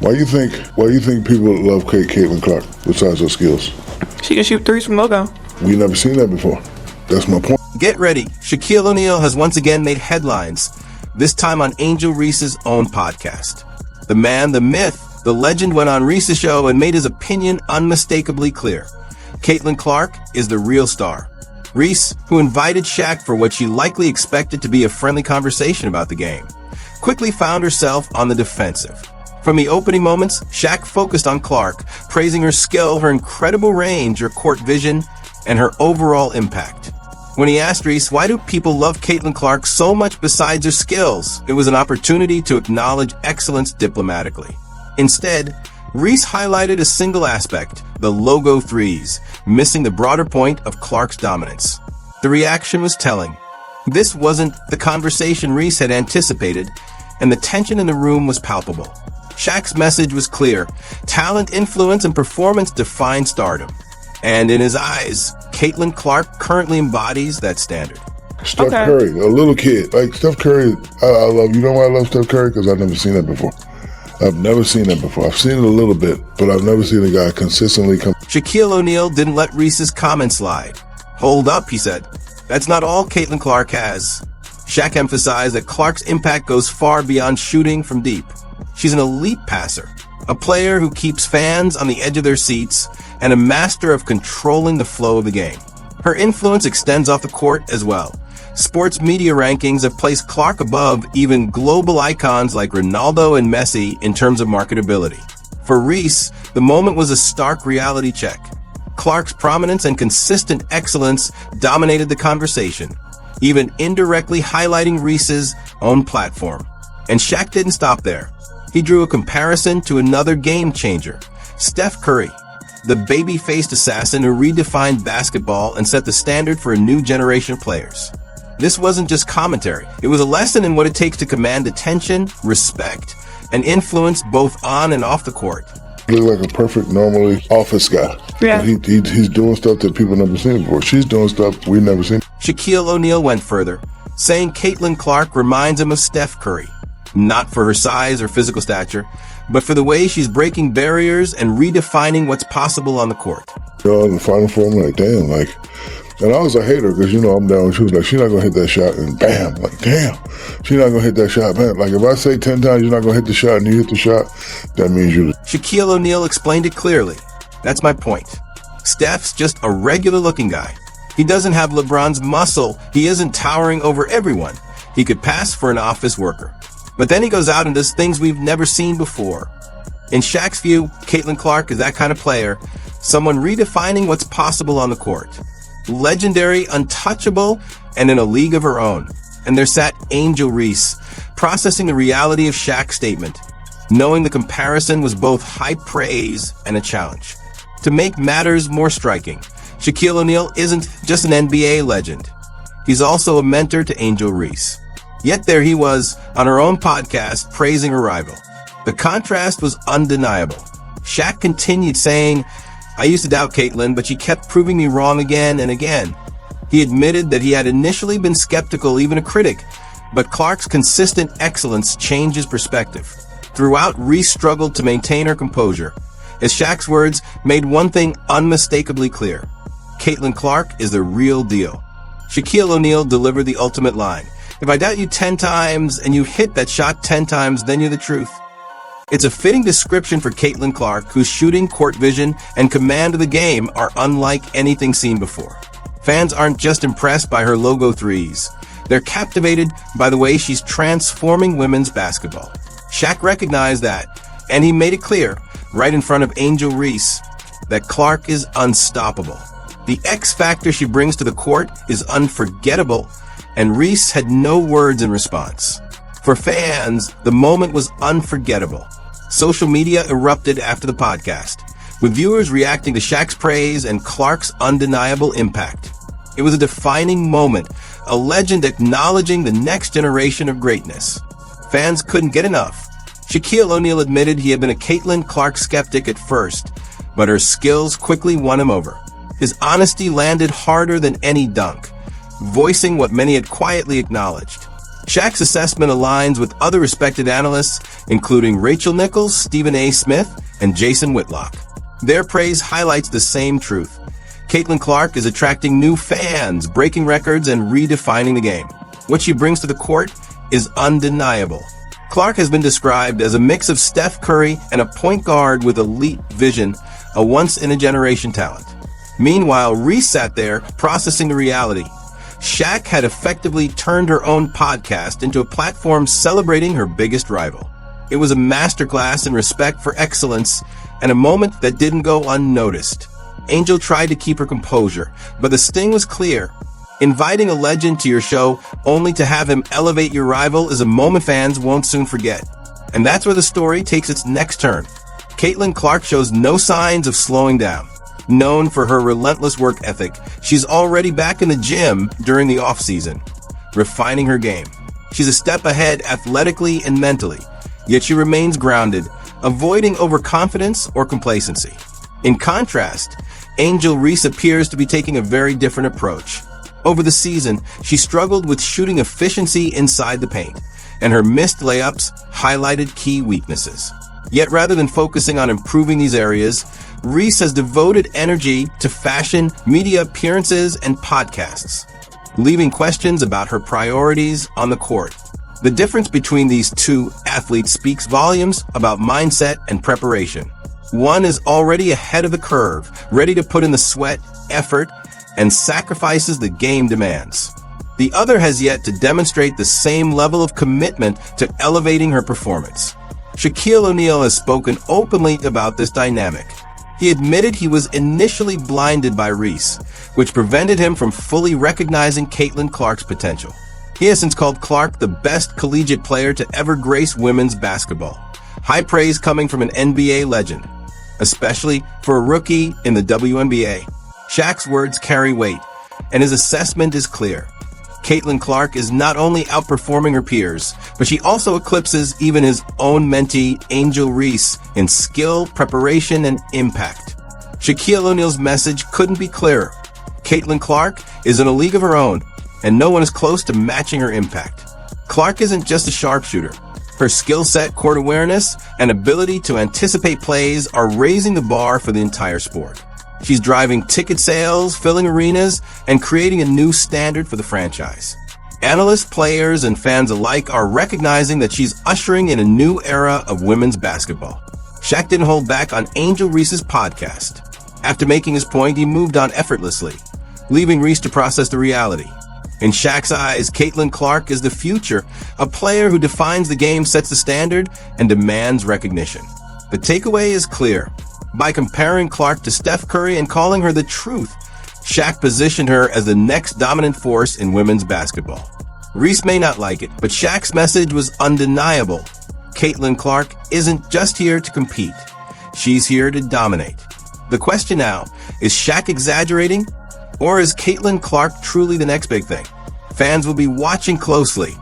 Why you think people love Caitlin Clark besides her skills? She can shoot threes from logo. We never seen that before. That's my point. Get ready. Shaquille O'Neal has once again made headlines, this time on Angel Reese's own podcast. The man, the myth, the legend went on Reese's show and made his opinion unmistakably clear. Caitlin Clark is the real star. Reese, who invited Shaq for what she likely expected to be a friendly conversation about the game, quickly found herself on the defensive. From the opening moments, Shaq focused on Clark, praising her skill, her incredible range, her court vision, and her overall impact. When he asked Reese, why do people love Caitlin Clark so much besides her skills? It was an opportunity to acknowledge excellence diplomatically. Instead, Reese highlighted a single aspect, the logo threes, missing the broader point of Clark's dominance. The reaction was telling. This wasn't the conversation Reese had anticipated, and the tension in the room was palpable. Shaq's message was clear. Talent, influence, and performance define stardom. And in his eyes, Caitlin Clark currently embodies that standard. Steph Curry, a little kid. Like Steph Curry, I love. You know why I love Steph Curry? Because I've never seen that before. I've never seen that before. I've seen it a little bit, but I've never seen a guy consistently come. Shaquille O'Neal didn't let Reese's comment slide. Hold up, he said. That's not all Caitlin Clark has. Shaq emphasized that Clark's impact goes far beyond shooting from deep. She's an elite passer, a player who keeps fans on the edge of their seats, and a master of controlling the flow of the game. Her influence extends off the court as well. Sports media rankings have placed Clark above even global icons like Ronaldo and Messi in terms of marketability. For Reese, the moment was a stark reality check. Clark's prominence and consistent excellence dominated the conversation, even indirectly highlighting Reese's own platform. And Shaq didn't stop there. He drew a comparison to another game changer, Steph Curry, the baby-faced assassin who redefined basketball and set the standard for a new generation of players. This wasn't just commentary. It was a lesson in what it takes to command attention, respect, and influence both on and off the court. He looked like a perfect, normally office guy. Yeah. He's doing stuff that people never seen before. She's doing stuff we've never seen. Shaquille O'Neal went further, saying Caitlin Clark reminds him of Steph Curry, not for her size or physical stature, but for the way she's breaking barriers and redefining what's possible on the court. In the Final Four, I'm like, damn, and I was a hater because, I'm down. She was like, she's not going to hit that shot, and bam, like, damn, she's not going to hit that shot, man. Like, if I say 10 times you're not going to hit the shot and you hit the shot, that means you. Shaquille O'Neal explained it clearly. That's my point. Steph's just a regular-looking guy. He doesn't have LeBron's muscle. He isn't towering over everyone. He could pass for an office worker. But then he goes out and does things we've never seen before. In Shaq's view, Caitlin Clark is that kind of player, someone redefining what's possible on the court. Legendary, untouchable, and in a league of her own. And there sat Angel Reese, processing the reality of Shaq's statement, knowing the comparison was both high praise and a challenge. To make matters more striking, Shaquille O'Neal isn't just an NBA legend. He's also a mentor to Angel Reese. Yet there he was, on her own podcast, praising her rival. The contrast was undeniable. Shaq continued saying, I used to doubt Caitlin, but she kept proving me wrong again and again. He admitted that he had initially been skeptical, even a critic, but Clark's consistent excellence changed his perspective. Throughout, Reese struggled to maintain her composure, as Shaq's words made one thing unmistakably clear. Caitlin Clark is the real deal. Shaquille O'Neal delivered the ultimate line. If I doubt you 10 times and you hit that shot 10 times, then you're the truth. It's a fitting description for Caitlin Clark, whose shooting, court vision, and command of the game are unlike anything seen before. Fans aren't just impressed by her logo threes. They're captivated by the way she's transforming women's basketball. Shaq recognized that, and he made it clear, right in front of Angel Reese, that Clark is unstoppable. The X factor she brings to the court is unforgettable, and Reese had no words in response. For fans, the moment was unforgettable. Social media erupted after the podcast, with viewers reacting to Shaq's praise and Clark's undeniable impact. It was a defining moment, a legend acknowledging the next generation of greatness. Fans couldn't get enough. Shaquille O'Neal admitted he had been a Caitlin Clark skeptic at first, but her skills quickly won him over. His honesty landed harder than any dunk, voicing what many had quietly acknowledged. Shaq's assessment aligns with other respected analysts, including Rachel Nichols, Stephen A. Smith, and Jason Whitlock. Their praise highlights the same truth. Caitlin Clark is attracting new fans, breaking records, and redefining the game. What she brings to the court is undeniable. Clark has been described as a mix of Steph Curry and a point guard with elite vision, a once-in-a-generation talent. Meanwhile, Reese sat there processing the reality. Shaq had effectively turned her own podcast into a platform celebrating her biggest rival. It was a masterclass in respect for excellence and a moment that didn't go unnoticed. Angel tried to keep her composure, but the sting was clear. Inviting a legend to your show only to have him elevate your rival is a moment fans won't soon forget. And that's where the story takes its next turn. Caitlin Clark shows no signs of slowing down. Known for her relentless work ethic, she's already back in the gym during the off-season, refining her game. She's a step ahead athletically and mentally, yet she remains grounded, avoiding overconfidence or complacency. In contrast, Angel Reese appears to be taking a very different approach. Over the season, she struggled with shooting efficiency inside the paint, and her missed layups highlighted key weaknesses. Yet rather than focusing on improving these areas, Reese has devoted energy to fashion, media appearances, and podcasts, leaving questions about her priorities on the court. The difference between these two athletes speaks volumes about mindset and preparation. One is already ahead of the curve, ready to put in the sweat, effort, and sacrifices the game demands. The other has yet to demonstrate the same level of commitment to elevating her performance. Shaquille O'Neal has spoken openly about this dynamic. He admitted he was initially blinded by Reese, which prevented him from fully recognizing Caitlin Clark's potential. He has since called Clark the best collegiate player to ever grace women's basketball. High praise coming from an NBA legend, especially for a rookie in the WNBA. Shaq's words carry weight, and his assessment is clear. Caitlin Clark is not only outperforming her peers, but she also eclipses even his own mentee, Angel Reese, in skill, preparation, and impact. Shaquille O'Neal's message couldn't be clearer. Caitlin Clark is in a league of her own, and no one is close to matching her impact. Clark isn't just a sharpshooter. Her skill set, court awareness, and ability to anticipate plays are raising the bar for the entire sport. She's driving ticket sales, filling arenas, and creating a new standard for the franchise. Analysts, players, and fans alike are recognizing that she's ushering in a new era of women's basketball. Shaq didn't hold back on Angel Reese's podcast. After making his point, he moved on effortlessly, leaving Reese to process the reality. In Shaq's eyes, Caitlin Clark is the future, a player who defines the game, sets the standard, and demands recognition. The takeaway is clear. By comparing Clark to Steph Curry and calling her the truth, Shaq positioned her as the next dominant force in women's basketball. Reese may not like it, but Shaq's message was undeniable. Caitlin Clark isn't just here to compete. She's here to dominate. The question now, is Shaq exaggerating? Or is Caitlin Clark truly the next big thing? Fans will be watching closely.